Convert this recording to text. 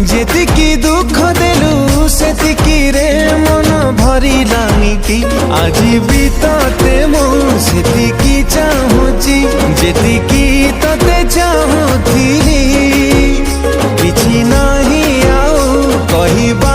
जेतिकी दुख देलु सेतिकी रे मन भरिला नीति आज भी तते मु सेतिकी चाहूची जेतिकी तते चाहूथिली किछि नाही आउ कहिबा